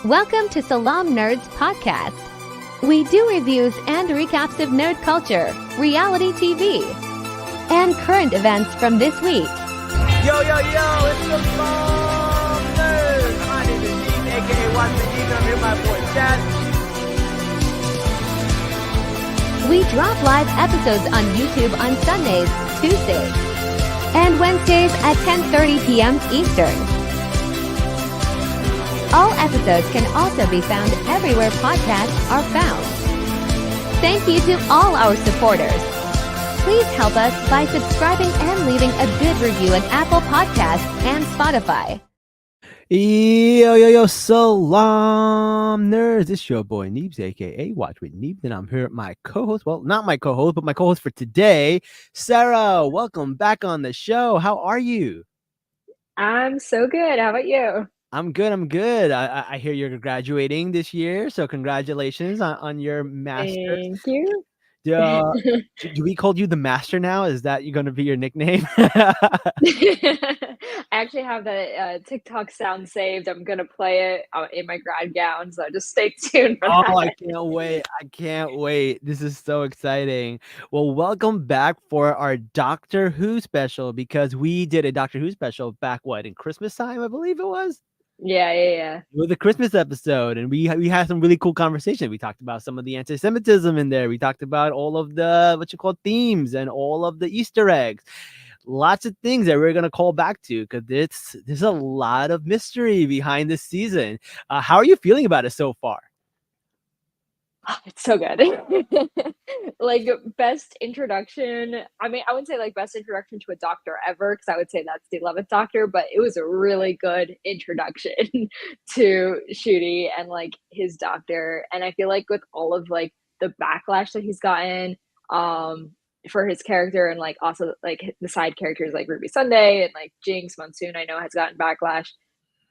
Welcome to Salaam Nerds Podcast. We do reviews and recaps of nerd culture, reality TV, and current events from this week. Yo, it's the Salaam Nerds. My name is Dean, aka Watson Dean. I'm here with my boy Chad. We drop live episodes on YouTube on Sundays, Tuesdays, and Wednesdays at 10:30 p.m. Eastern. All episodes can also be found everywhere podcasts are found. Thank you to all our supporters. Please help us by subscribing and leaving a good review on Apple Podcasts and Spotify. Yo, Salaam Nerds. It's your boy Neebs, aka Watch with Neebs, and I'm here with my co-host. Well, not my co-host, but my co-host for today, Sarah. Welcome back on the show. How are you? I'm so good. How about you? I'm good. I hear you're graduating this year, so congratulations on your master's. Thank you. Do we call you the master now? Is that going to be your nickname? I actually have that TikTok sound saved. I'm going to play it in my grad gown, so just stay tuned for that. Oh, I can't wait. This is so exciting. Well, welcome back for our Doctor Who special, because we did a Doctor Who special back, in Christmas time, I believe it was? Yeah. With the Christmas episode, and we had some really cool conversation. We talked about some of the anti-Semitism in there. We talked about all of the themes and all of the Easter eggs. Lots of things that we're gonna call back to, because there's a lot of mystery behind this season. How are you feeling about it so far? Oh, it's so good. Like, best introduction. I mean, I wouldn't say like best introduction to a doctor ever, because I would say that's the 11th Doctor, but it was a really good introduction to Ncuti and like his doctor. And I feel like with all of like the backlash that he's gotten for his character, and like also like the side characters like Ruby Sunday and like Jinx Monsoon, I know has gotten backlash.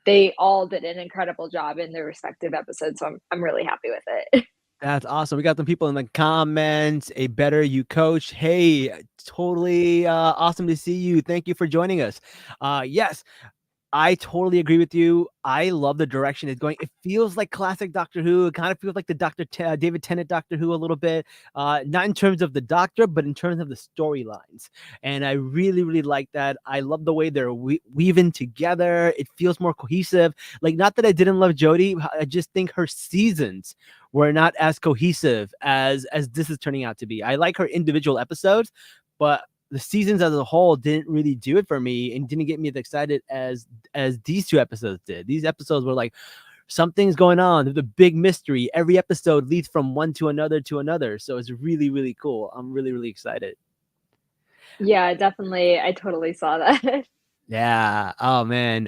They all did an incredible job in their respective episodes, so I'm really happy with it. That's awesome. We got some people in the comments. A better you coach. Hey, totally awesome to see you. Thank you for joining us. Yes, I totally agree with you. I love the direction it's going. It feels like classic Doctor Who. It kind of feels like the David Tennant Doctor Who a little bit. Not in terms of the Doctor, but in terms of the storylines. And I really, really like that. I love the way they're weaving together. It feels more cohesive. Like, not that I didn't love Jodie. I just think her seasons were not as cohesive as this is turning out to be. I like her individual episodes, but the seasons as a whole didn't really do it for me and didn't get me as excited as these two episodes did. These episodes were like, something's going on. There's a big mystery. Every episode leads from one to another. So it's really, really cool. I'm really, really excited. Yeah, definitely. I totally saw that. Yeah. Oh, man.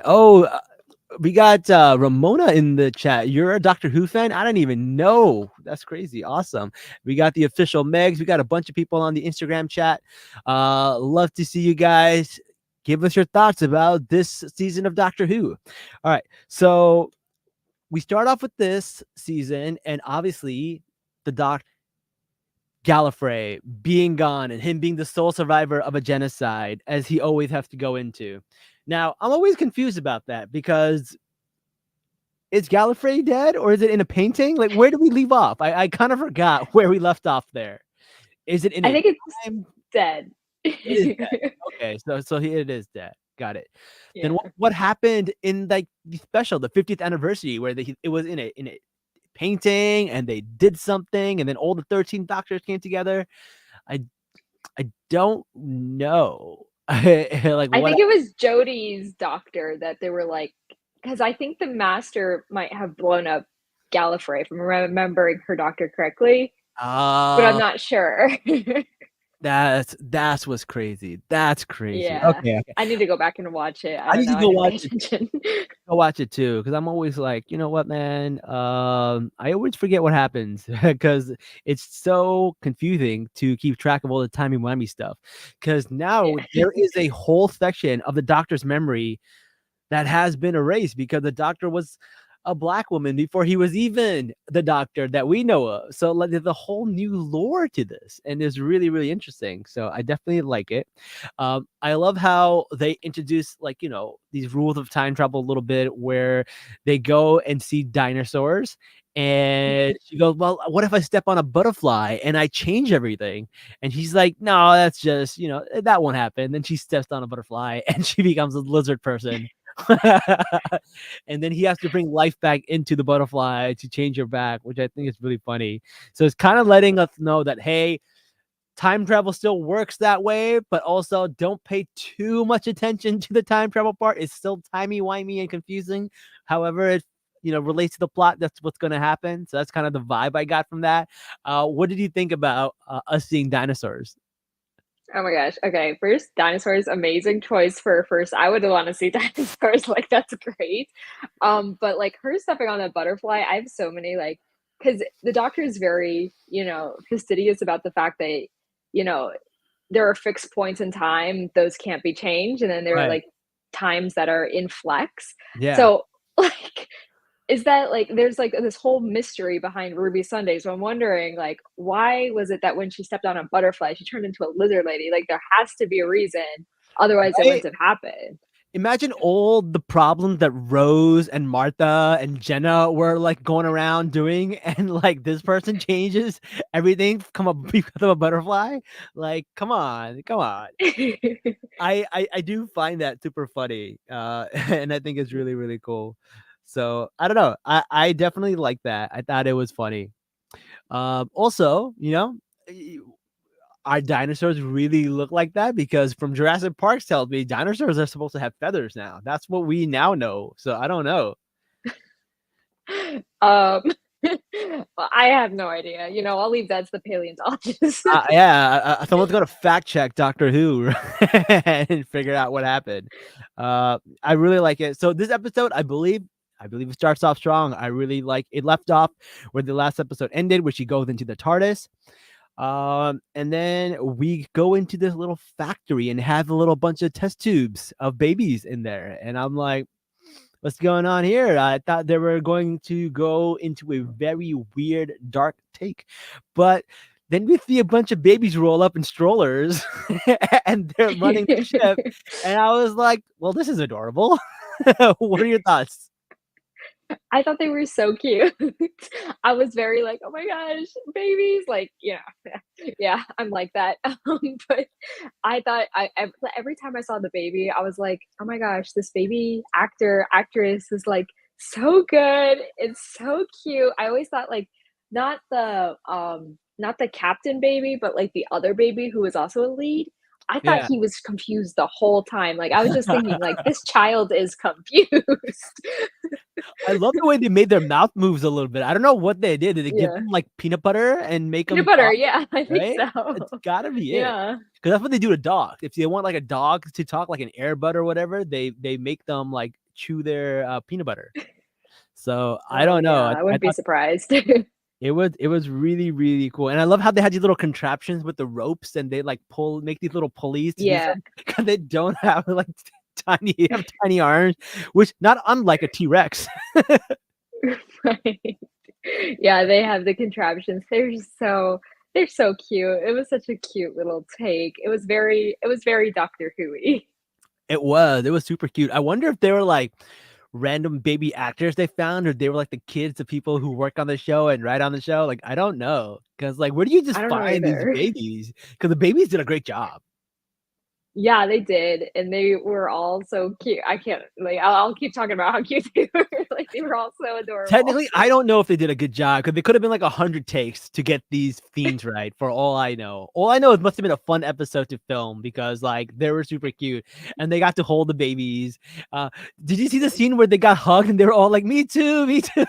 We got Ramona in the chat. You're a Doctor Who fan? I didn't even know. That's crazy. Awesome. We got the official Megs. We got a bunch of people on the Instagram chat. Love to see you guys. Give us your thoughts about this season of Doctor Who. All right. So we start off with this season, and obviously the Doctor Gallifrey being gone and him being the sole survivor of a genocide, as he always has to go into. Now, I'm always confused about that, because is Gallifrey dead, or is it in a painting? Like, where do we leave off? I kind of forgot where we left off there. Is it in I think it's dead. It is dead. Okay, so it is dead. Got it. Yeah. Then what happened in like the special, the 50th anniversary, where it was in a painting and they did something, and then all the 13 doctors came together? I don't know. I think it was Jodie's doctor that they were like, because I think the Master might have blown up Gallifrey, if I'm remembering her doctor correctly, but I'm not sure. That's what's crazy. That's crazy. Yeah. Okay. I need to go back and watch it. I need to go watch it. Go watch it too, because I'm always like, you know what, man? I always forget what happens, because it's so confusing to keep track of all the timey-wimey stuff. Because now there is a whole section of the Doctor's memory that has been erased, because the Doctor was a black woman before he was even the doctor that we know of. So like there's a whole new lore to this, and it's really really interesting. So I definitely like it. I love how they introduce like these rules of time travel a little bit, where they go and see dinosaurs. And she goes, well, what if I step on a butterfly and I change everything? And he's like, no, that's just, that won't happen. Then she steps on a butterfly and she becomes a lizard person. And then he has to bring life back into the butterfly to change her back, which I think is really funny. So it's kind of letting us know that, hey, time travel still works that way, but also don't pay too much attention to the time travel part. It's still timey-wimey and confusing. However, it relates to the plot. That's what's going to happen. So that's kind of the vibe I got from that. What did you think about us seeing dinosaurs? Oh my gosh. Okay, first, dinosaurs, amazing choice for first. I would want to see dinosaurs. Like, that's great. But like her stepping on a butterfly, I have so many because the doctor is very, fastidious about the fact that, you know, there are fixed points in time, those can't be changed, and then there are Right. like times that are in flex. Yeah. So like is that like there's like this whole mystery behind Ruby Sunday. So I'm wondering like why was it that when she stepped on a butterfly, she turned into a lizard lady? Like there has to be a reason. Otherwise it Right? wouldn't have happened. Imagine all the problems that Rose and Martha and Jenna were like going around doing, and like this person changes everything, come up because of a butterfly. Like, come on, come on. I do find that super funny, and I think it's really really cool. So I don't know. I definitely like that. I thought it was funny. Also, our dinosaurs really look like that? Because from Jurassic Park tells me dinosaurs are supposed to have feathers now. That's what we now know. So I don't know. um well, I have no idea. I'll leave that to the paleontologists. Yeah, someone's got to fact check Doctor Who and figure out what happened. I really like it. So this episode, I believe it starts off strong. I really like it. Left off where the last episode ended, where she goes into the TARDIS. And then we go into this little factory and have a little bunch of test tubes of babies in there. And I'm like, what's going on here? I thought they were going to go into a very weird, dark take. But then we see a bunch of babies roll up in strollers and they're running the ship. And I was like, well, this is adorable. What are your thoughts? I thought they were so cute. I was very like, "Oh my gosh, babies!" Like, yeah, yeah, I'm like that. But I thought every time I saw the baby, I was like, "Oh my gosh, this baby actress is like so good. It's so cute." I always thought like not the captain baby, but like the other baby who was also a lead. I thought Yeah. he was confused the whole time. Like I was just thinking, like this child is confused. I love the way they made their mouth moves a little bit. I don't know what they did. Did they give Yeah. them like peanut butter and make Peanut them butter, talk? yeah, I think Right? so. It's gotta be it. Yeah. Because that's what they do to dogs. If they want like a dog to talk like an Air Bud or whatever, they make them like chew their peanut butter. So I Oh, don't know. yeah, I I wouldn't be thought surprised. it was really really cool, and I love how they had these little contraptions with the ropes, and they like make these little pulleys to do Yeah. something because they don't have like tiny arms, which not unlike a T-Rex. Right. Yeah, they have the contraptions. They're so cute. It was such a cute little take. It was very Doctor Who-y. It was super cute. I wonder if they were like random baby actors they found, or they were like the kids of people who work on the show and write on the show. Like I don't know, because like where do you just I don't know find these either. babies? Because the babies did a great job. Yeah, they did, and they were all so cute. I can't like, I'll keep talking about how cute they were. Like, they were all so adorable. Technically, I don't know if they did a good job, because they could have been like 100 takes to get these themes right. For all I know, it must have been a fun episode to film, because like they were super cute and they got to hold the babies. Did you see the scene where they got hugged and they were all like, "Me too, me too"?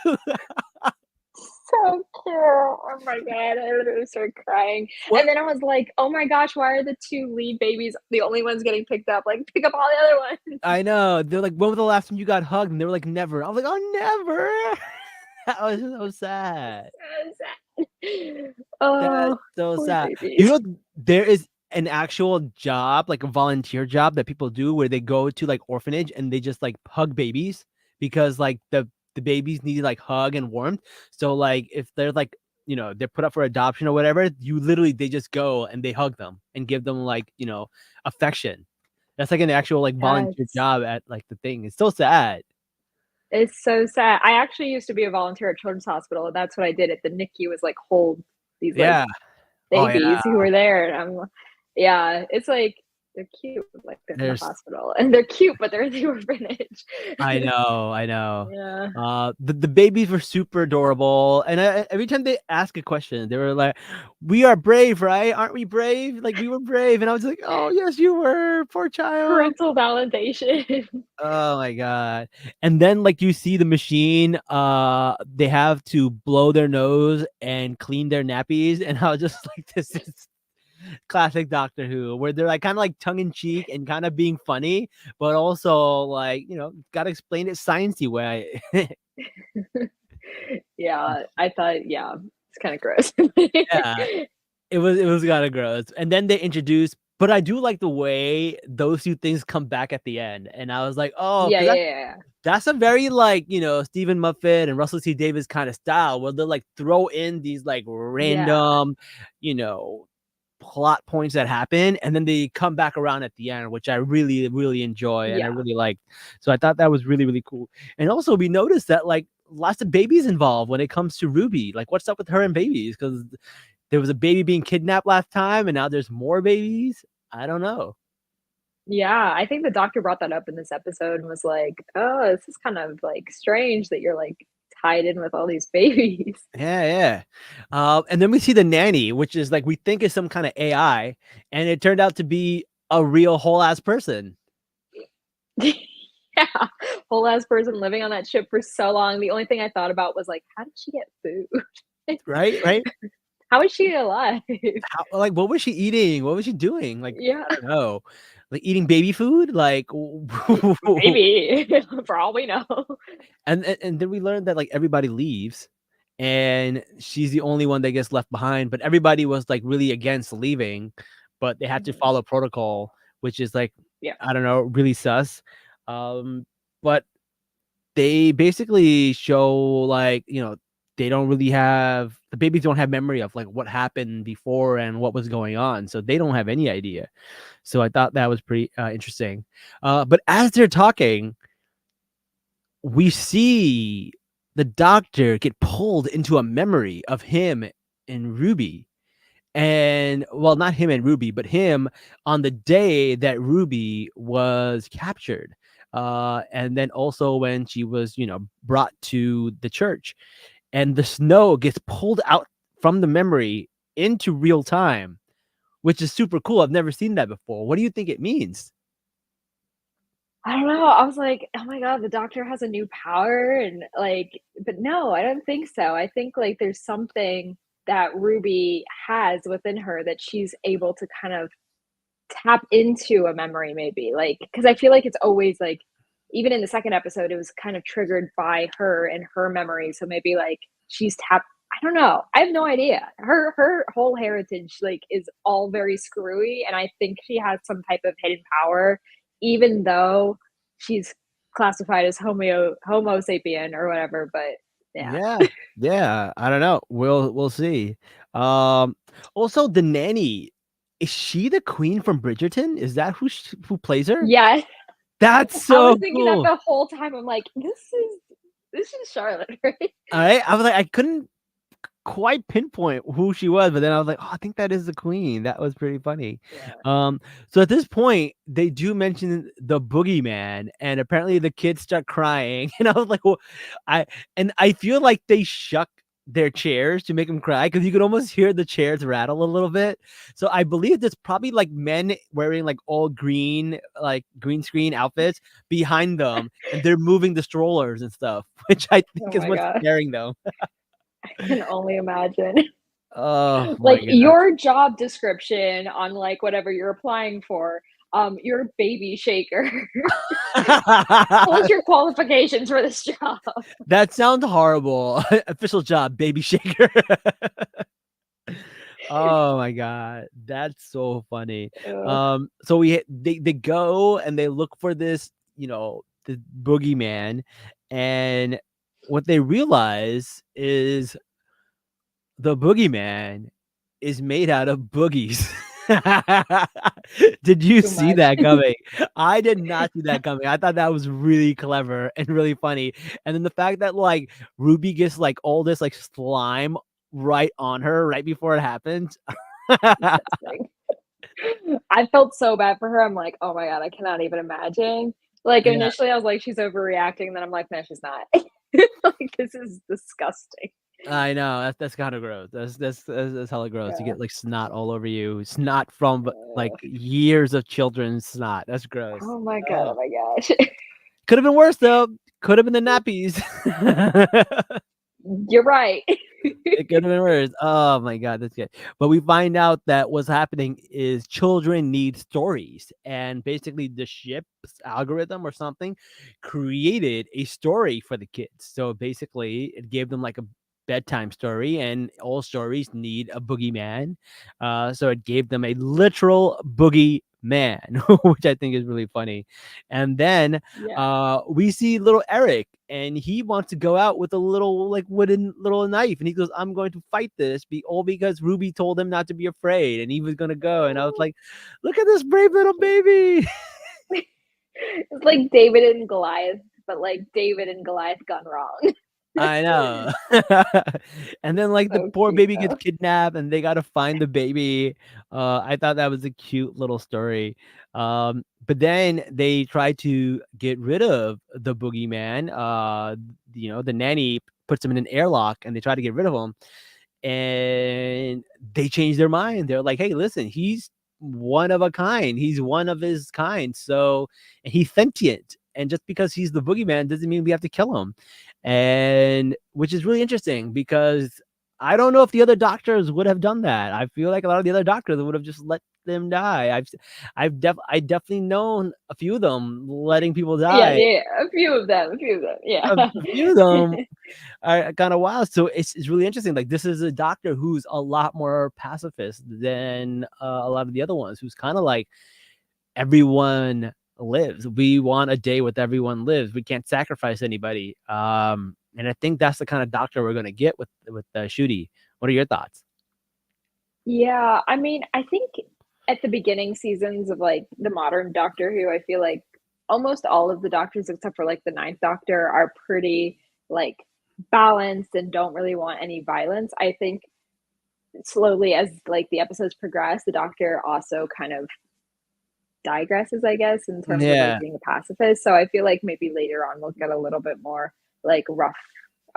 So cute. Oh my god, I literally started crying. What? And then I was like, "Oh my gosh, why are the 2 lead babies the only ones getting picked up? Like, pick up all the other ones." I know. They're like, "When was the last time you got hugged?" And they were like, "Never." I was like, "Oh, never." That was so sad. So sad. That's Oh, so poor sad. babies. There is an actual job, like a volunteer job that people do, where they go to like orphanage and they just like hug babies, because like the the babies need like hug and warmth. So like if they're like, you know, they're put up for adoption or whatever, they just go and they hug them and give them like, you know, affection. That's like an actual like volunteer That's job at like the thing. It's so sad. it's so sad. I actually used to be a volunteer at Children's Hospital, and that's what I did at the NICU was, like, hold these, like, Yeah. Oh yeah. babies who were there, and yeah, it's like, they're cute, like, they're in the There's hospital, and they're cute, but they're the orphanage. I know, I know. Yeah. The babies were super adorable, and every time they ask a question, they were like, "We are brave, right? Aren't we brave? Like we were brave." And I was like, "Oh yes, you were, poor child." Parental validation. Oh my god! And then like you see the machine, they have to blow their nose and clean their nappies, and I was just like, "This is classic Doctor Who," where they're like kind of like tongue in cheek and kind of being funny, but also like, you know, gotta explain it sciencey way. Yeah, I thought yeah, it's kinda gross. Yeah, it was kind of gross. And then they introduced, but I do like the way those two things come back at the end, and I was like, oh, Yeah, because yeah, yeah, that's a very like, you know, Stephen Moffat and Russell T Davies kind of style where they'll like throw in these like yeah. random, you know, plot points that happen, and then they come back around at the end, which I really, really enjoy and I Yeah. really like. So I thought that was really, really cool. And also we noticed that like lots of babies involved when it comes to Ruby. Like, what's up with her and babies? Because there was a baby being kidnapped last time, and now there's more babies. I don't know. Yeah, I think the doctor brought that up in this episode and was like, "Oh, this is kind of, like, strange that you're, like, tied in with all these babies." Yeah, yeah. And then we see the nanny, which is like we think is some kind of AI, and it turned out to be a real whole ass person. Yeah, whole ass person living on that ship for so long. The only thing I thought about was, like, how did she get food? Right, right. How is she alive? How, like, what was she eating? What was she doing? Like, Yeah, I don't know. Like eating baby food? Like, maybe, for all we know. and then we learned that like everybody leaves, and she's the only one that gets left behind. But everybody was like really against leaving, but they had to Mhm. follow protocol, which is like, Yeah. I don't know, really sus. But they basically show like, you know, they don't really have the babies don't have memory of like what happened before and what was going on, so they don't have any idea. So I thought that was pretty interesting. But as they're talking, we see the doctor get pulled into a memory of him and Ruby. And well, not him and Ruby, but him on the day that Ruby was captured. And then also when she was, you know, brought to the church, and the snow gets pulled out from the memory into real time, which is super cool. I've never seen that before. What do you think it means? I don't know. I was like, "Oh my god, the doctor has a new power," and, like but no, I don't think so. I think, like, there's something that Ruby has within her that she's able to kind of tap into a memory maybe, like because I feel like it's always, like even in the 2nd episode, it was kind of triggered by her and her memory, so maybe, like, she's tapped I don't know. I have no idea. Her whole heritage, like, is all very screwy, and I think she has some type of hidden power, even though she's classified as Homo sapien or whatever, but yeah. Yeah, yeah. I don't know. We'll see. Um, Also the nanny, is she the queen from Bridgerton? Is that who plays her? Yes. That's I was so thinking that cool. the whole time. I'm like, "This is Charlotte, right?" I was like, I couldn't quite pinpoint who she was, but then I was like, oh, I think that is the queen. That was pretty funny. Yeah. Um, so at this point, they do mention the boogeyman, and apparently the kids start crying, and I was like, well, I I feel like they shook their chairs to make them cry because you could almost hear the chairs rattle a little bit. So I believe there's probably like men wearing like all green, like green screen outfits behind them, and they're moving the strollers and stuff, which I Oh think is my what's god. scaring them. I can only imagine. Oh my Like, god. your job description on, like, whatever you're applying for, you're a baby shaker. What was your qualifications for this job? That sounds horrible. Official job, baby shaker. Oh my god, that's so funny. Ugh. So they go and they look for this, you know, the boogeyman, and what they realize is the boogeyman is made out of boogies. Did you Too see much. that coming? I did not see that coming. I thought that was really clever and really funny. And then the fact that like Ruby gets like all this like slime right on her right before it happens. Disgusting. I felt so bad for her. I'm like, oh my god, I cannot even imagine. Like Yeah, initially, I was like, she's overreacting. Then I'm like, no, she's not. Like this is disgusting. I know. That's kind of gross. That's hella gross. You Yeah. get like snot all over you. Snot from like years of children's snot. That's gross. Oh my god. Oh. Oh my gosh. Could have been worse though. Could have been the nappies. You're right. It could have been worse. Oh my god, that's good. But we find out that what's happening is children need stories, and basically the ship's algorithm or something created a story for the kids. So basically, it gave them like a bedtime story, and all stories need a boogeyman. So it gave them a literal boogie man, which I think is really funny. And then Yeah. we see little Eric, and he wants to go out with a little like wooden little knife, and he goes, I'm going to fight this all because Ruby told him not to be afraid, and he was gonna go. And I was like, look at this brave little baby. It's like David and Goliath, but like David and Goliath gone wrong. I know. And then like the So poor cute baby gets though. kidnapped and they gotta find the baby. I thought that was a cute little story. But then they try to get rid of the boogeyman. The nanny puts him in an airlock and they try to get rid of him. And they change their mind. They're like, hey, listen, he's one of a kind. He's one of his kind. So, and he's sentient. And just because he's the boogeyman doesn't mean we have to kill him. And which is really interesting because I don't know if the other doctors would have done that. I feel like a lot of the other doctors would have just let them die. I definitely known a few of them letting people Yeah, die. yeah, a few of them, a few of them. Yeah. A few of them are kind of wild. So it's really interesting. Like this is a doctor who's a lot more pacifist than a lot of the other ones, who's kind of like everyone lives. We want a day with everyone lives. We can't sacrifice anybody. And I think that's the kind of doctor we're gonna get with Shooty. What are your thoughts? Yeah, I mean, I think at the beginning seasons of like the modern Doctor Who, I feel like almost all of the doctors except for like the ninth Doctor are pretty like balanced and don't really want any violence. I think slowly as like the episodes progress, the Doctor also kind of digresses, I guess, in terms of like Yeah. being a pacifist. So I feel like maybe later on we'll get a little bit more like rough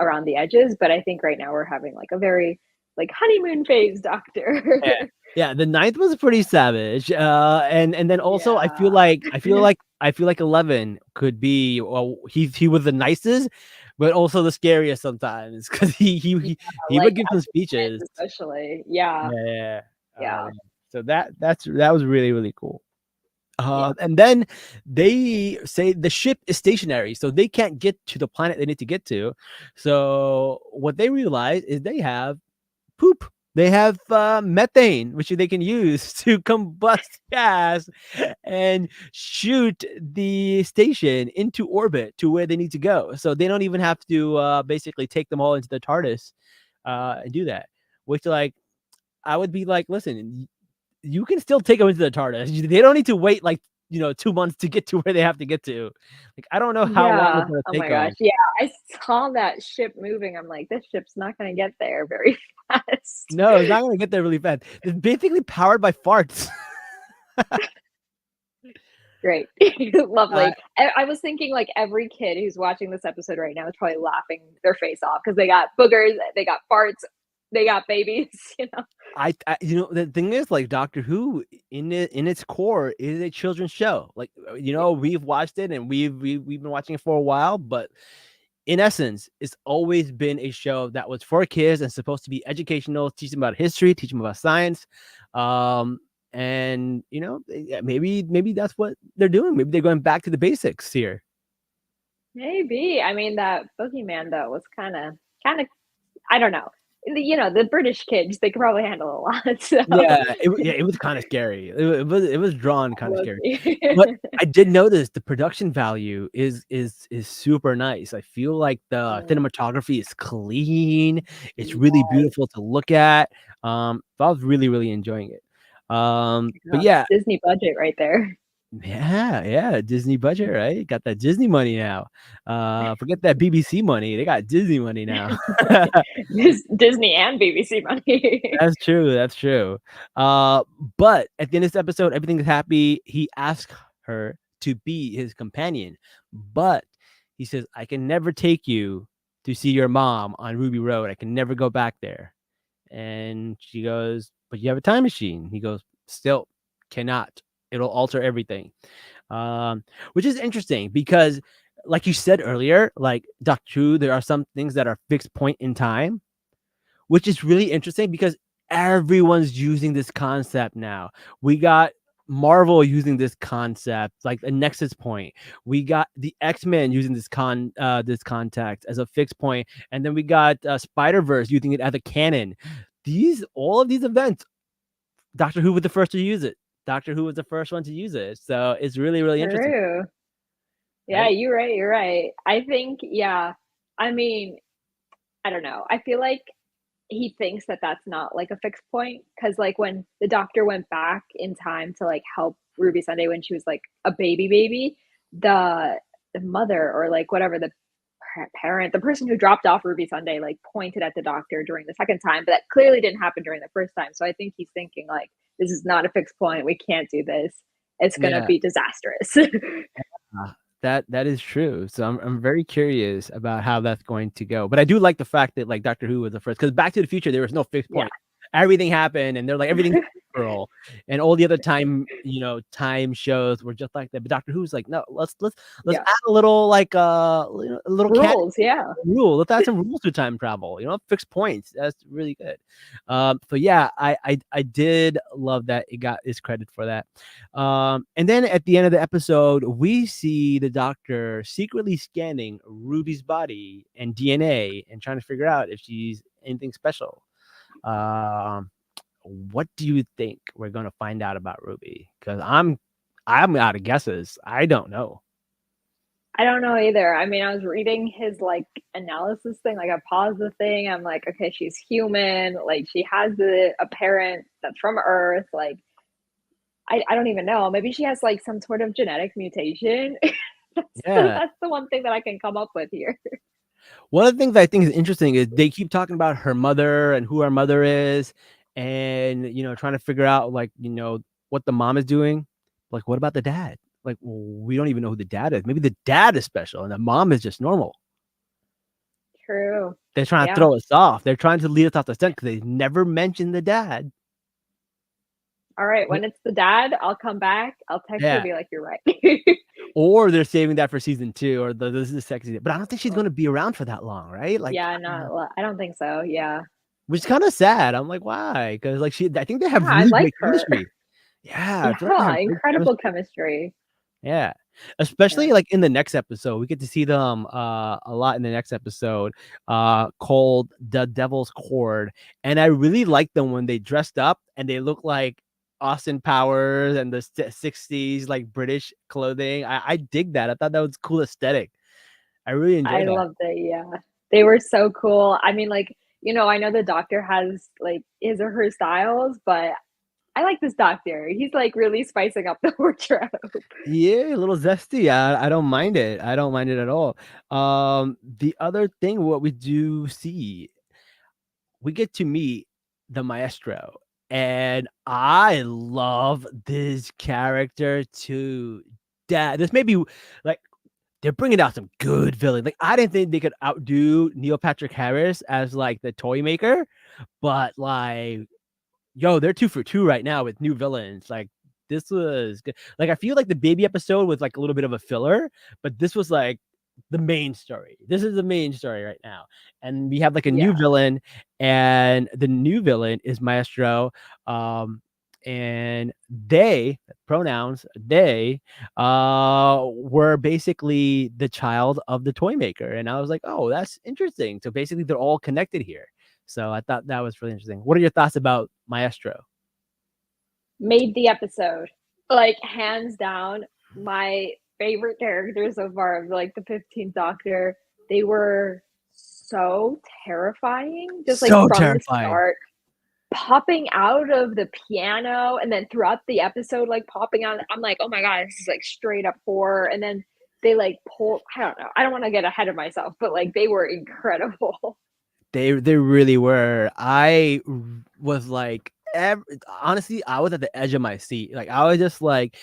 around the edges. But I think right now we're having like a very like honeymoon phase Doctor. Yeah. Yeah, the ninth was pretty savage. And then also Yeah. I feel like 11 could be, well, he was the nicest, but also the scariest sometimes because Yeah, he would like give at some the end speeches. especially. Yeah. Yeah, yeah. Yeah. Yeah. So that was really, really cool. Yeah. And then they say the ship is stationary, so they can't get to the planet they need to get to. So what they realize is they have poop. They have methane, which they can use to combust gas and shoot the station into orbit to where they need to go. So they don't even have to basically take them all into the TARDIS and do that. Which, like, I would be like, listen, you can still take them into the TARDIS. They don't need to wait like 2 months to get to where they have to get to. Like, I don't know how long it's Yeah. gonna Oh take my gosh. them. Yeah. I saw that ship moving. I'm like, this ship's not gonna get there very fast. No, it's not gonna get there really fast. It's basically powered by farts. Great. Uh, Lovely. I was thinking like every kid who's watching this episode right now is probably laughing their face off because they got boogers, they got farts, they got babies, you know. the thing is, like, Doctor Who in its core is a children's show. Like, we've watched it and we've been watching it for a while, but in essence, it's always been a show that was for kids and supposed to be educational, teach them about history, teach them about science. And maybe that's what they're doing. Maybe they're going back to the basics here. Maybe. I mean that boogeyman though was kind of I don't know. the British kids, they could probably handle a lot. So Yeah, it was kinda scary. It was drawn kinda we'll scary. see. But I did notice the production value is super nice. I feel like the Mm, cinematography is clean, it's really yes. beautiful to look at. So I was really, really enjoying it. But Yeah, yeah, Disney budget right there. yeah, Disney budget, right? Got that Disney money now. Forget that BBC money, they got Disney money now. Disney and BBC money. That's true, that's true. Uh, but at the end of this episode, everything's happy. He asks her to be his companion, but he says, "I can never take you to see your mom on Ruby Road. I can never go back there." And she goes, "But you have a time machine." He goes, "Still cannot. It'll alter everything." Which is interesting because, like you said earlier, like Doctor Who, there are some things that are fixed point in time, which is really interesting because everyone's using this concept now. We got Marvel using this concept, like a nexus point. We got the X-Men using this context as a fixed point, and then we got Spider-Verse using it as a canon. All of these events, Doctor Who was the first to use it. Doctor Who was the first one to use it. So it's really, really interesting, True. Yeah, right? you're right. I think, yeah. I mean, I don't know. I feel like he thinks that that's not, like, a fixed point because, like, when the doctor went back in time to, like, help Ruby Sunday when she was, like, a baby, the mother or, like, whatever, the parent, the person who dropped off Ruby Sunday, like, pointed at the doctor during the second time, but that clearly didn't happen during the first time, so I think he's thinking, like, "This is not a fixed point, we can't do this. It's gonna Yeah. be disastrous." That is true. So I'm very curious about how that's going to go. But I do like the fact that like Doctor Who was the first because Back to the Future there was no fixed Yeah. point. Everything happened and they're like everything's girl. And all the other time shows were just like that. But Doctor Who's like, no, let's Yeah. add a little like a little cat Rules, yeah. rule. Let's add some rules to time travel. Fixed points. That's really good. So yeah, I did love that it got his credit for that. And then at the end of the episode, we see the doctor secretly scanning Ruby's body and DNA and trying to figure out if she's anything special. Um, what do you think we're gonna find out about Ruby? Because I'm out of guesses. I don't know. I don't know either. I mean, I was reading his, like, analysis thing, like, I paused the thing, I'm like, "Okay, she's human, like, she has a parent that's from Earth," like, I don't even know, maybe she has, like, some sort of genetic mutation. Yeah. That's the one thing that I can come up with here. One of the things I think is interesting is they keep talking about her mother and who her mother is, and trying to figure out like what the mom is doing. Like, what about the dad? Like, well, we don't even know who the dad is. Maybe the dad is special and the mom is just normal. True. They're trying to Yeah. throw us off. They're trying to lead us off the scent because they never mentioned the dad. Alright, when it's the dad, I'll come back, I'll text you and Yeah. be like, "You're right." Or they're saving that for season 2 or this is the second season. But I don't think she's gonna be around for that long, right? Like, Yeah, I don't think so, yeah. which is kind of sad. I'm like, why? Because like I think they Yeah, have I really like great her. chemistry. Yeah, I feel like they Yeah, have great incredible chemistry. chemistry. Yeah. Yeah. Especially like in the next episode. We get to see them a lot in the next episode called The Devil's Chord. And I really like them when they dressed up and they look like Austin Powers and the 60s like British clothing. I dig that. I thought that was cool aesthetic. I really I enjoyed that. loved it, yeah. They were so cool. I mean, like, I know the doctor has, like, his or her styles, but I like this doctor. He's, like, really spicing up the wardrobe. Yeah, a little zesty. I don't mind it. I don't mind it at all. The other thing what we do see, we get to meet the maestro, and I love this character to death. This may be like they're bringing out some good villain. Like I didn't think they could outdo Neil Patrick Harris as like the toy maker, but like yo, they're 2 for 2 right now with new villains. Like this was good. Like I feel like the baby episode was like a little bit of a filler, but this was like the main story. This is the main story right now. And we have like a new Yeah, villain, and the new villain is Maestro. And they pronouns they were basically the child of the toy maker. And I was like, oh, that's interesting. So basically they're all connected here. So I thought that was really interesting. What are your thoughts about Maestro? Made the episode. Like, hands down, my favorite characters so far of like the 15th Doctor. They were so terrifying, just like So from the terrifying. start. Popping out of the piano and then throughout the episode, like popping out. I'm like, oh my god, this is like straight up horror. And then they like pull. I don't know. I don't want to get ahead of myself, but like they were incredible. They really were. I was like, honestly, I was at the edge of my seat. Like I was just like,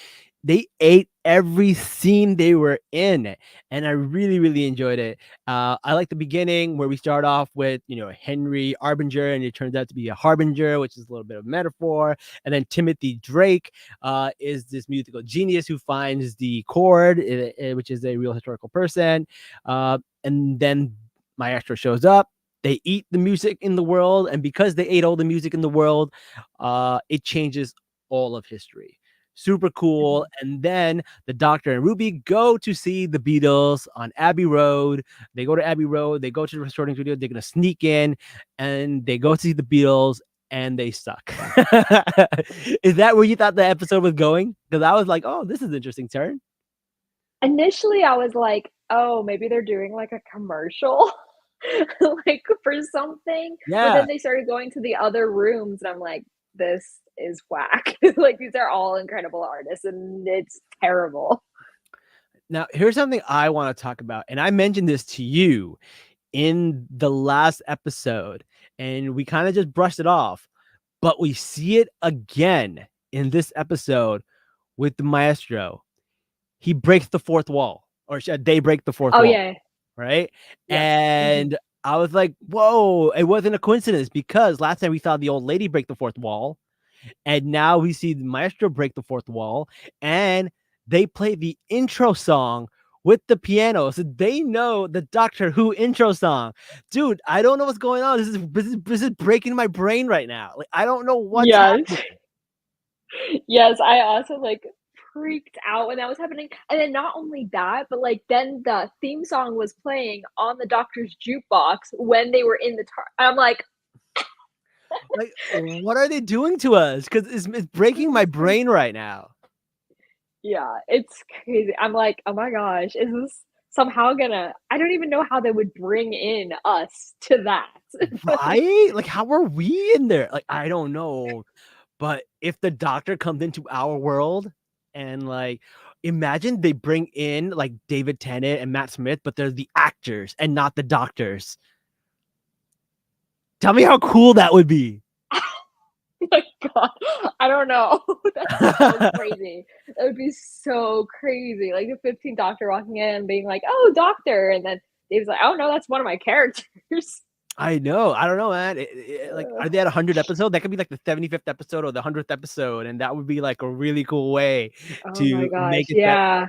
they ate every scene they were in, and I really really enjoyed it. I like the beginning where we start off with Henry Arbinger, and it turns out to be a harbinger, which is a little bit of metaphor. And then Timothy Drake is this musical genius who finds the chord, which is a real historical person. And then Maestro shows up. They eat the music in the world, and because they ate all the music in the world, it changes all of history. Super cool. And then the Doctor and Ruby go to see the Beatles on Abbey Road. They go to Abbey Road. They go to the recording studio. They're gonna sneak in, and they go to see the Beatles, and they suck. Is that where you thought the episode was going? Because I was like, oh, this is an interesting turn. Initially, I was like, oh, maybe they're doing like a commercial. Like for something, but Yeah. then they started going to the other rooms, and I'm like, this is whack. Like these are all incredible artists, and it's terrible. Now, here's something I want to talk about, and I mentioned this to you in the last episode, and we kind of just brushed it off, but we see it again in this episode with the Maestro. He breaks the fourth wall, or they break the fourth Oh wall, yeah, right? yep. And I was like, whoa, it wasn't a coincidence, because last time we saw the old lady break the fourth wall, and now we see the Maestro break the fourth wall, and they play the intro song with the piano. So they know the Doctor Who intro song. Dude, I don't know what's going on. This is breaking my brain right now. Like, I don't know what's Yes. happening. Yes, I also like freaked out when that was happening. And then not only that, but like then the theme song was playing on the Doctor's jukebox when they were in the I'm like, Like, what are they doing to us? Because it's breaking my brain right now. yeah, it's crazy. I'm like, oh my gosh, is this somehow gonna I don't even know how they would bring in us to that. Right? Like, how are we in there? Like, I don't know. But if the Doctor comes into our world, and like, imagine they bring in like David Tennant and Matt Smith, but they're the actors and not the doctors. Tell me how cool that would be. My god, I don't know. That's so crazy. That would be so crazy. Like the 15th Doctor walking in and being like, "Oh, Doctor," and then Dave's like, "Oh no, that's one of my characters." I know. I don't know, man. Like, are they at 100 episodes? That could be like the 75th episode or the 100th episode, and that would be like a really cool way Oh my to gosh, make it better. yeah.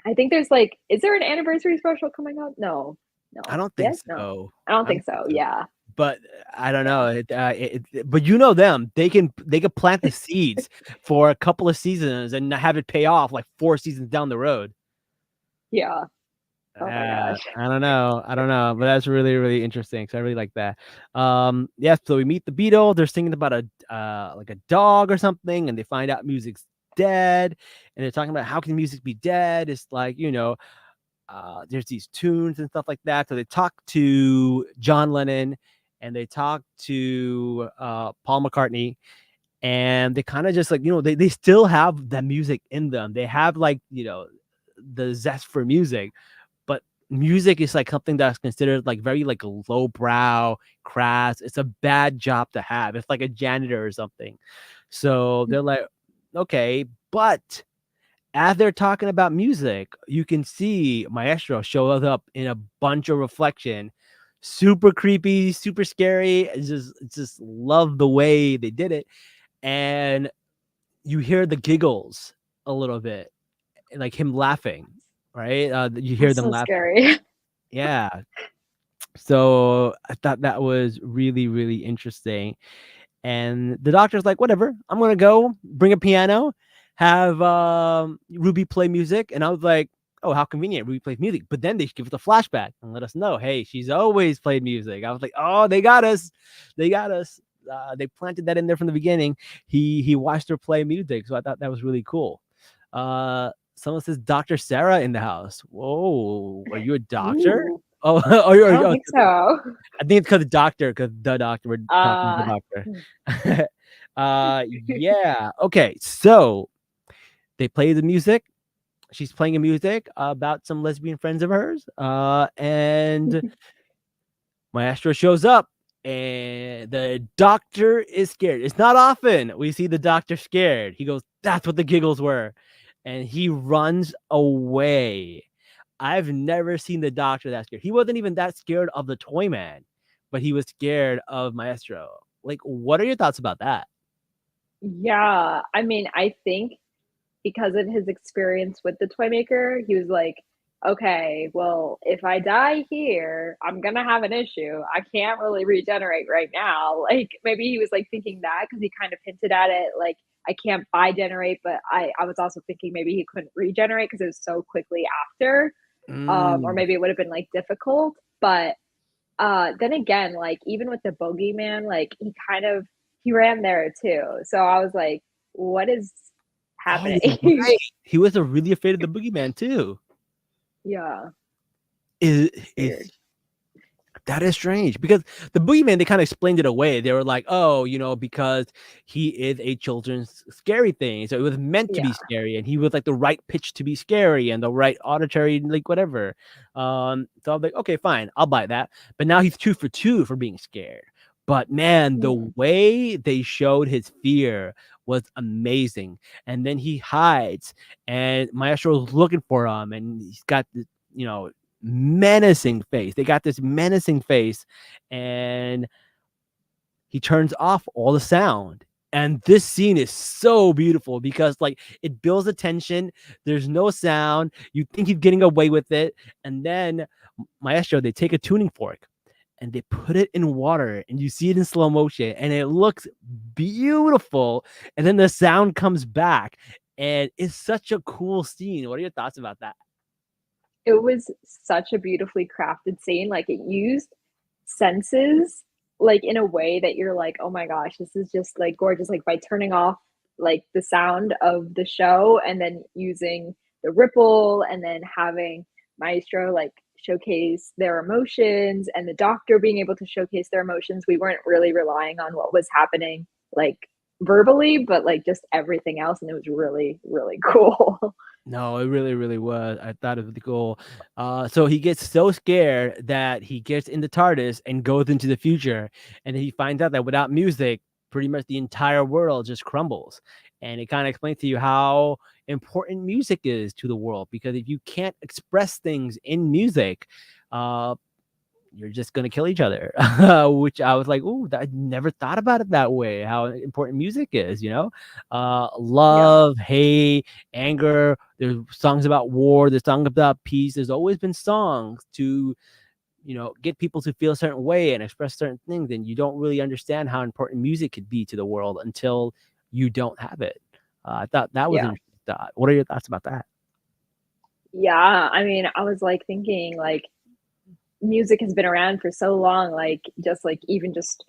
I think there's like, is there an anniversary special coming up? No, no. I don't think Yes, no. so. I don't think so. Yeah, But I don't yeah, know. But you know them. They can plant the seeds for a couple of seasons and have it pay off like 4 seasons down the road. yeah. Oh my gosh. I don't know. But that's really, really interesting. So I really like that. Yeah, so we meet the Beatles. They're singing about a like a dog or something, and they find out music's dead. And they're talking about how can music be dead? It's like, there's these tunes and stuff like that. So they talk to John Lennon, and they talk to Paul McCartney, and they kind of just like, they still have that music in them. They have like, the zest for music, but music is like something that's considered like very like lowbrow, crass. It's a bad job to have. It's like a janitor or something. So they're like, okay, but as they're talking about music, you can see Maestro shows up in a bunch of reflection. Super creepy, super scary. It's just love the way they did it. And you hear the giggles a little bit, like him laughing, right? You hear That's them so laughing. scary. Yeah. So I thought that was really, really interesting. And the Doctor's like, whatever, I'm gonna go bring a piano, have Ruby play music. And I was like, oh, how convenient, Ruby plays music. But then they give us a flashback and let us know, hey, she's always played music. I was like, oh, they got us. They got us. They planted that in there from the beginning. He watched her play music, so I thought that was really cool. Someone says Dr. Sarah in the house. Whoa, are you a doctor? Ooh, Oh, I don't think so. I think it's because the doctor. We're talking to the doctor. Yeah. Okay. So they play the music. She's playing a music about some lesbian friends of hers. And Maestro shows up, and the doctor is scared. It's not often we see the doctor scared. He goes, "That's what the giggles were," and he runs away. I've never seen the doctor that scared. He wasn't even that scared of the toy man, but he was scared of Maestro. Like, what are your thoughts about that? Yeah, I mean, I think because of his experience with the toy maker, he was like, okay, well, if I die here, I'm gonna have an issue. I can't really regenerate right now. Like maybe he was like thinking that because he kind of hinted at it, like I can't bi-generate, but I was also thinking maybe he couldn't regenerate because it was so quickly after. Or maybe it would have been like difficult. But then again, like even with the bogeyman, like he ran there too. So I was like, what is happening? Oh, right. He was really afraid of the boogeyman too. Yeah. Is Weird. that is strange because the boogeyman, they kind of explained it away. They were like, oh, because he is a children's scary thing. So it was meant to be Yeah. scary, and he was like the right pitch to be scary and the right auditory, like whatever. So I was like, okay, fine, I'll buy that. But now he's 2 for 2 for being scared. But man, the way they showed his fear was amazing. And then he hides, and Maestro's looking for him, and he's got this, menacing face. They got this menacing face, and he turns off all the sound. And this scene is so beautiful because like it builds the tension. There's no sound. You think he's getting away with it, and then Maestro, they take a tuning fork and they put it in water, and you see it in slow motion, and it looks beautiful. And then the sound comes back, and it's such a cool scene. What are your thoughts about that? It was such a beautifully crafted scene. Like it used senses like in a way that you're like, oh my gosh, this is just like gorgeous. Like by turning off like the sound of the show and then using the ripple and then having Maestro like showcase their emotions and the doctor being able to showcase their emotions. We weren't really relying on what was happening like verbally, but like just everything else. And it was really, really cool. No, it really, really was. I thought it was cool. So he gets so scared that he gets in the TARDIS and goes into the future, and he finds out that without music, pretty much the entire world just crumbles. And it kind of explains to you how important music is to the world, because if you can't express things in music, you're just gonna kill each other. Which I was like, oh, I never thought about it that way. How important music is, love, hate, anger. There's songs about war. There's songs about peace. There's always been songs to, get people to feel a certain way and express certain things. And you don't really understand how important music could be to the world until you don't have it. I thought that was an interesting thought. What are your thoughts about that? Yeah, I mean, I was like thinking like music has been around for so long, like just like even just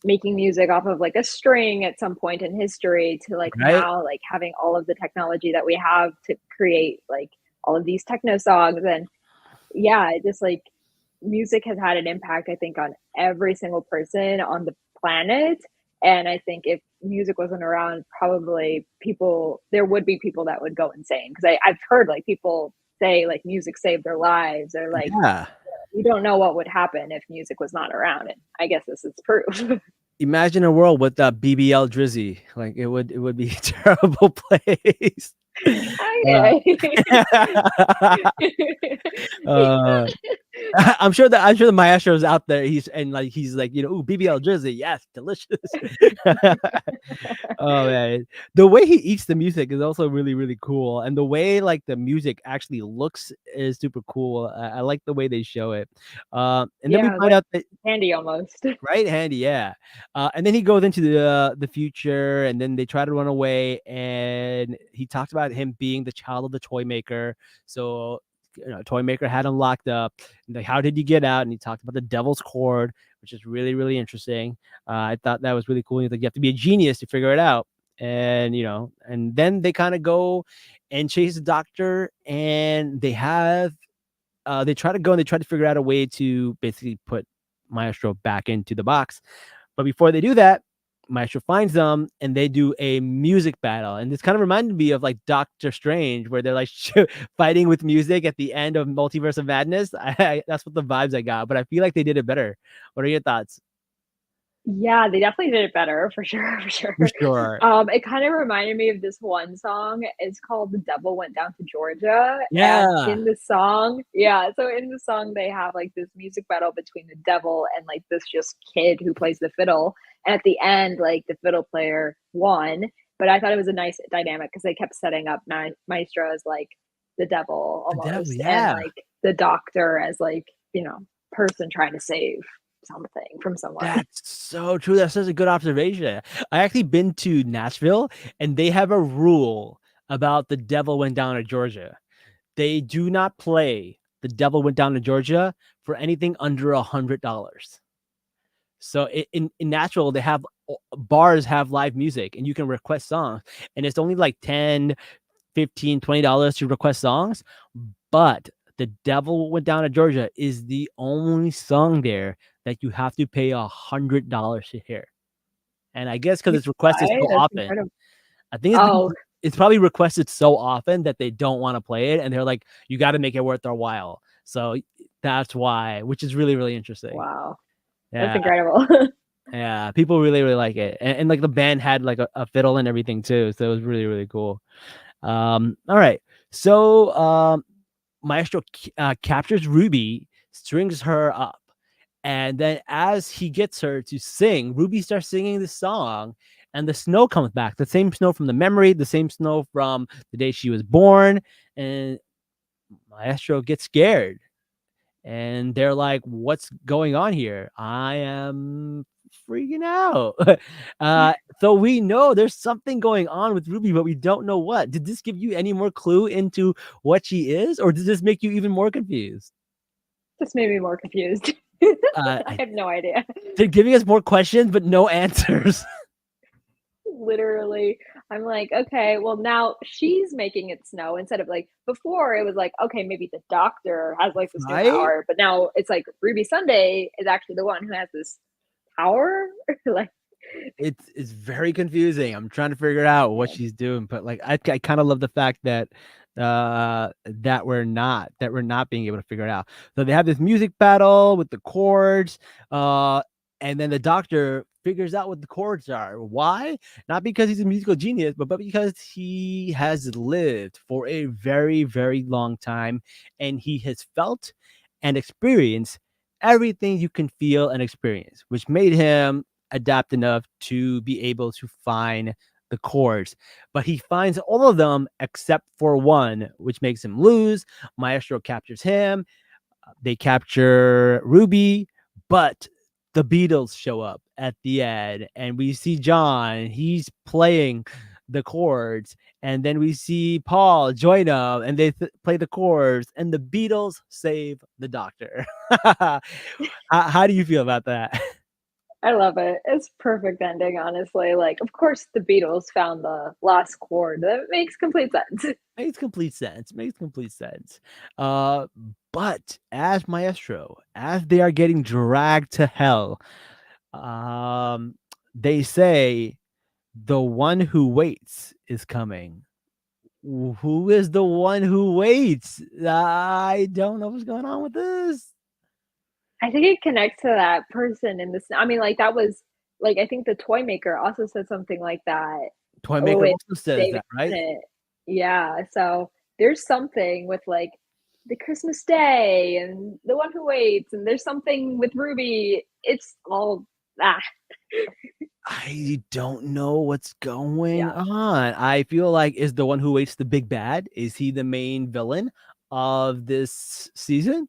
making music off of like a string at some point in history to like now like having all of the technology that we have to create like all of these techno songs. And yeah, just like music has had an impact, I think, on every single person on the planet. And I think if music wasn't around, probably there would be people that would go insane, because I've heard like people say like music saved their lives, or like you don't know what would happen if music was not around. And I guess this is proof. Imagine a world with BBL Drizzy. Like it would be a terrible place. I'm sure the maestro's out there. He's like, ooh, BBL jersey, yes, delicious. Oh man, the way he eats the music is also really really cool, and the way like the music actually looks is super cool. I like the way they show it. And then we Yeah, it was find like out that candy almost. right handy, yeah. And then he goes into the future, and then they try to run away, and he talks about him being the child of the toy maker. So toy maker had him locked up. And like, how did you get out? And he talked about the devil's chord, which is really really interesting. I thought that was really cool. He's like, you have to be a genius to figure it out. And and then they kind of go and chase the doctor, and they try to go and they try to figure out a way to basically put Maestro back into the box. But before they do that, Maestro finds them and they do a music battle. And this kind of reminded me of like Doctor Strange, where they're like fighting with music at the end of Multiverse of Madness. That's what the vibes I got, but I feel like they did it better. What are your thoughts? Yeah, they definitely did it better for sure, for sure. For sure. It kind of reminded me of this one song. It's called "The Devil Went Down to Georgia," and Yeah. in the song, yeah, so in the song they have like this music battle between the devil and like this just kid who plays the fiddle. And at the end, like the fiddle player won. But I thought it was a nice dynamic because they kept setting up Maestro as like the devil The devil, almost, and yeah. like the doctor as like person trying to save something from someone. That's so true. That's such a good observation. I actually been to Nashville, and they have a rule about The Devil Went Down to Georgia. They do not play The Devil Went Down to Georgia for anything under $100. So in Nashville, they have bars have live music, and you can request songs, and it's only like 10, 15, $20 to request songs. But The Devil Went Down to Georgia is the only song there that you have to pay $100 to hear. And I guess because it's requested Why? so That's often, incredible. I think Oh, it's probably requested so often that they don't want to play it, and they're like, you got to make it worth their while. So that's why, which is really really interesting. wow. That's Yeah, incredible. yeah, people really really like it, and like the band had like a fiddle and everything too, so it was really really cool. All right, so Maestro captures Ruby, strings her up. And then as he gets her to sing, Ruby starts singing this song, and the snow comes back. The same snow from the memory, the same snow from the day she was born. And Maestro gets scared. And they're like, what's going on here? I am freaking out. So we know there's something going on with Ruby, but we don't know what. Did this give you any more clue into what she is, or did this make you even more confused? Just made me more confused. I have no idea. They're giving us more questions, but no answers. Literally, I'm like, okay, well now she's making it snow instead of like before it was like, okay, maybe the doctor has like this new Right? power, but now it's like Ruby Sunday is actually the one who has this power. Like, It's very confusing. I'm trying to figure out what she's doing, but like I kind of love the fact that that we're not being able to figure it out. So they have this music battle with the chords, and then the doctor figures out what the chords are. Why? Not because he's a musical genius, but because he has lived for a very, very long time, and he has felt and experienced everything you can feel and experience, which made him adapt enough to be able to find the chords. But he finds all of them except for one, which makes him lose. Maestro captures him. They capture Ruby, but the Beatles show up at the end, and we see John. He's playing the chords, and then we see Paul join them, and they play the chords, and the Beatles save the Doctor. How do you feel about that? I love it. It's perfect ending, honestly. Like, of course, the Beatles found the lost chord. That makes complete sense. Makes complete sense. Makes complete sense. Uh, but as Maestro, as they are getting dragged to hell, um, they say the one who waits is coming. Who is the one who waits? I don't know what's going on with this. I think it connects to that person in this. I mean, like that was like I think the toy maker also said something like that Toymaker with also says David that, right? Tennant. Yeah, so there's something with like the Christmas Day and the one who waits, and there's something with Ruby. It's all I don't know what's going yeah, on. I feel like is the one who waits the big bad? Is he the main villain of this season?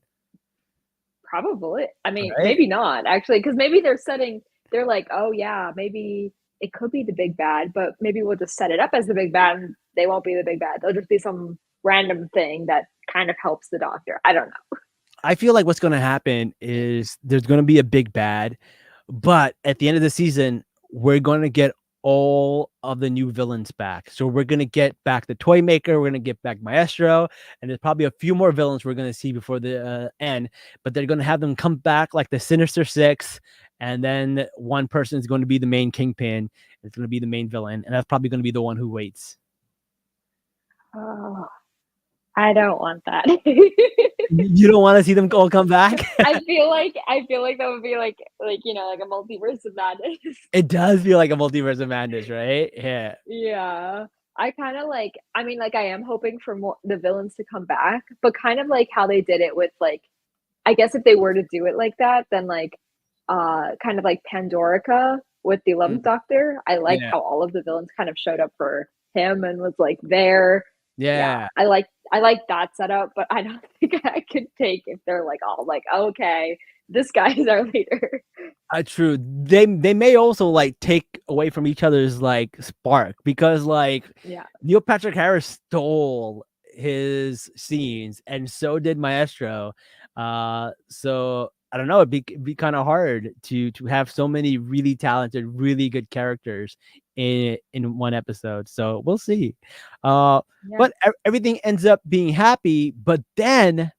probably. I mean, Right? maybe not actually, because maybe they're like, oh yeah, maybe it could be the big bad, but maybe we'll just set it up as the big bad, and they won't be the big bad. They'll just be some random thing that kind of helps the doctor. I don't know. I feel like what's gonna happen is there's gonna be a big bad, but at the end of the season, we're gonna get all of the new villains back. So we're gonna get back the Toy Maker, we're gonna get back Maestro, and there's probably a few more villains we're gonna see before the end. But they're gonna have them come back like the Sinister Six, and then one person is going to be the main kingpin. It's gonna be the main villain, and that's probably gonna be the one who waits. Oh, I don't want that. You don't want to see them all come back? I feel like that would be like like a multiverse of madness. It does feel like a multiverse of madness, right? Yeah. Yeah. I kind of like I mean like I am hoping for more the villains to come back, but kind of like how they did it with like I guess if they were to do it like that, then like kind of like Pandorica with the 11th Mm, Doctor. I like yeah. how all of the villains kind of showed up for him and was like there. Yeah, Yeah. I like that setup, but I don't think I could take if they're like all like, okay, this guy is our leader. True. They may also like take away from each other's like spark because like Yeah. Neil Patrick Harris stole his scenes and so did Maestro. So I don't know. It'd be kind of hard to have so many really talented, really good characters in one episode. So we'll see. Yeah. But everything ends up being happy. But then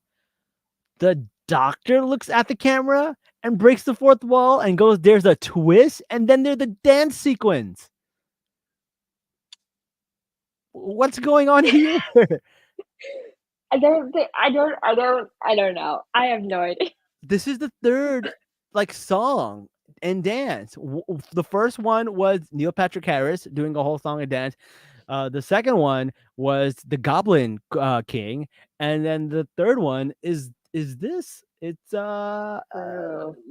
the doctor looks at the camera and breaks the fourth wall and goes, "There's a twist," and then there's the dance sequence. What's going on here? I don't know. I have no idea. This is the third like song and dance. The first one was Neil Patrick Harris doing a whole song and dance. The second one was the Goblin King, and then the third one is this. It's True.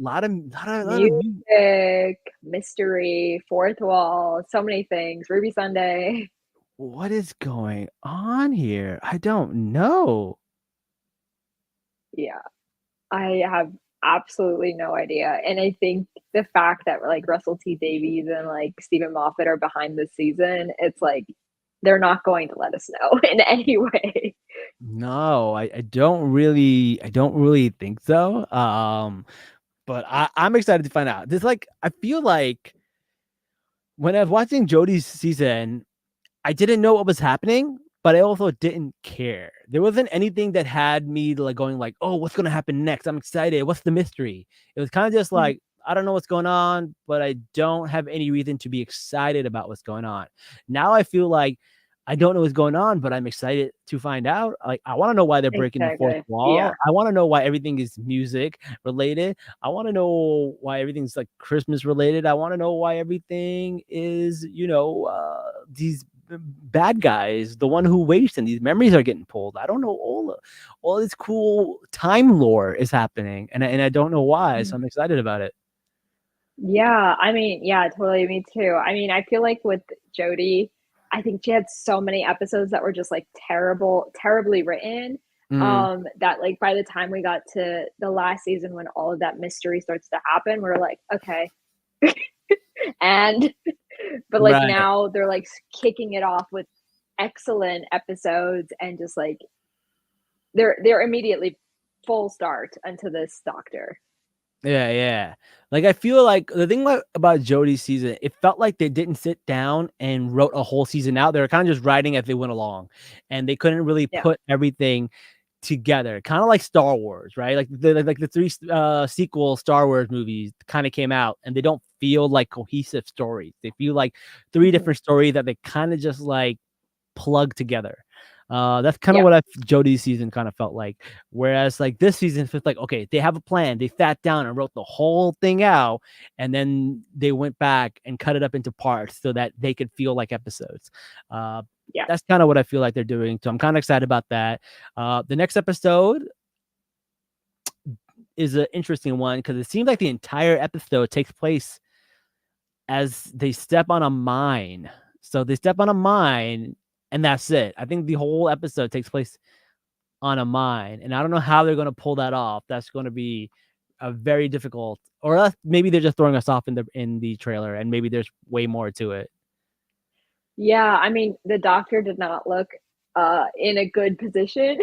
lot of Music, mystery, fourth wall, so many things. Ruby Sunday. what is going on here? I don't know. Yeah. I have absolutely no idea. And I think the fact that like Russell T Davies and like Stephen Moffat are behind this season, it's like they're not going to let us know in any way. No, I don't really think so. But I'm excited to find out. There's like I feel like when I was watching Jodie's season, I didn't know what was happening, but I also didn't care. There wasn't anything that had me like going like, "Oh, what's gonna happen next? I'm excited. What's the mystery?" It was kind of just Mhm. like, I don't know what's going on, but I don't have any reason to be excited about what's going on. Now I feel like I don't know what's going on, but I'm excited to find out. Like, I want to know why they're breaking the fourth Exactly. Yeah. wall. I want to know why everything is music related. I want to know why everything's like Christmas related. I want to know why everything is, these bad guys, the one who waits and these memories are getting pulled. I don't know all this cool time lore is happening, and I don't know why. So Mhm. I'm excited about it. Yeah, I mean, yeah, totally, me too. I mean, I feel like with Jodie, I think she had so many episodes that were just like terribly written. Mm, That like by the time we got to the last season when all of that mystery starts to happen, we're like, okay. And but like right. now they're like kicking it off with excellent episodes and just like they're immediately full start into this doctor. Yeah, yeah. Like I feel like the thing about Jodie's season, it felt like they didn't sit down and wrote a whole season out. They were kind of just writing as they went along, and they couldn't really Yeah. put everything together. Kind of like Star Wars, right? Like the three sequel Star Wars movies kind of came out, and they don't feel like cohesive stories. They feel like three Mhm. different stories that they kind of just like plug together. That's kind of Yeah. what Jodie's season kind of felt like. Whereas like this season feels like, okay, they have a plan. They sat down and wrote the whole thing out, and then they went back and cut it up into parts so that they could feel like episodes. Yeah. That's kind of what I feel like they're doing. So I'm kind of excited about that. The next episode is an interesting one because it seems like the entire episode takes place as they step on a mine. So they step on a mine and that's it. I think the whole episode takes place on a mine, and I don't know how they're going to pull that off. That's going to be a very difficult, or maybe they're just throwing us off in the trailer, and maybe there's way more to it. Yeah, I mean, the doctor did not look in a good position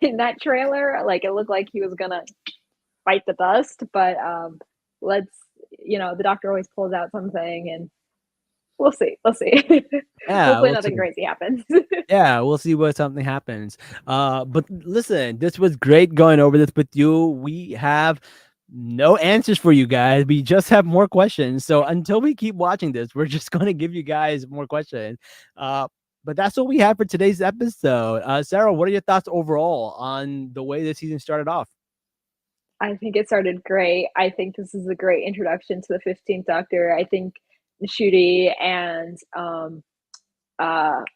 in that trailer. Like it looked like he was gonna bite the dust, but let's the doctor always pulls out something and we'll see. We'll see. Yeah, Hopefully we'll nothing see. crazy happens. Yeah, we'll see what something happens. But listen, this was great going over this with you. We have no answers for you guys. We just have more questions. So until we keep watching this, we're just going to give you guys more questions. But that's what we have for today's episode. Sarah, what are your thoughts overall on the way the season started off? I think it started great. I think this is a great introduction to the 15th Doctor. I think Ncuti and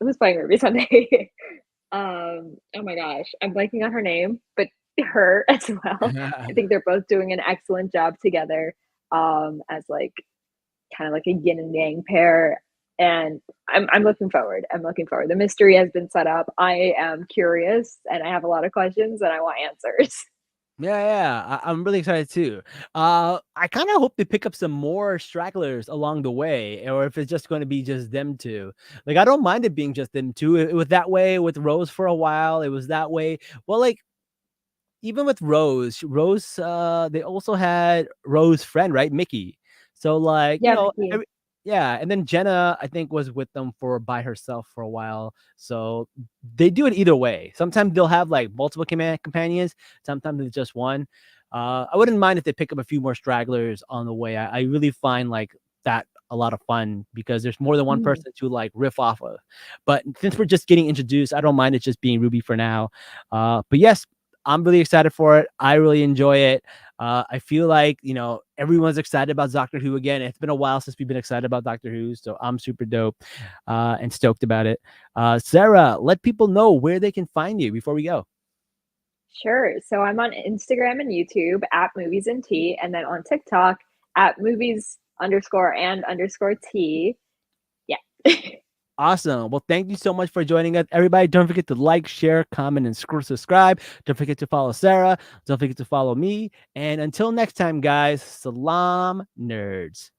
who's playing Ruby Sunday? Oh my gosh, I'm blanking on her name, but her as well. I think they're both doing an excellent job together as like kind of like a yin and yang pair. And I'm looking forward. I'm looking forward. The mystery has been set up. I am curious and I have a lot of questions and I want answers. Yeah, I'm really excited too. I kind of hope they pick up some more stragglers along the way, or if it's just going to be just them two. Like, I don't mind it being just them two. It was that way with Rose for a while. It was that way. Well, like even with Rose, they also had Rose's friend, right, Mickey. So like, Yeah, Mickey. yeah, and then Jenna, I think, was with them for by herself for a while. So they do it either way. Sometimes they'll have like multiple companions. Sometimes it's just one. I wouldn't mind if they pick up a few more stragglers on the way. I really find like that a lot of fun because there's more than one person to like riff off of. But since we're just getting introduced, I don't mind it just being Ruby for now. But yes, I'm really excited for it. I really enjoy it. I feel like, everyone's excited about Doctor Who again. It's been a while since we've been excited about Doctor Who, so I'm super dope and stoked about it. Sarah, let people know where they can find you before we go. Sure. So I'm on Instagram and YouTube at Movies and Tea, and then on TikTok at movies_and_tea. Yeah. Awesome. Well, thank you so much for joining us. Everybody, don't forget to like, share, comment, and subscribe. Don't forget to follow Sarah. Don't forget to follow me. And until next time, guys, Salaam, nerds.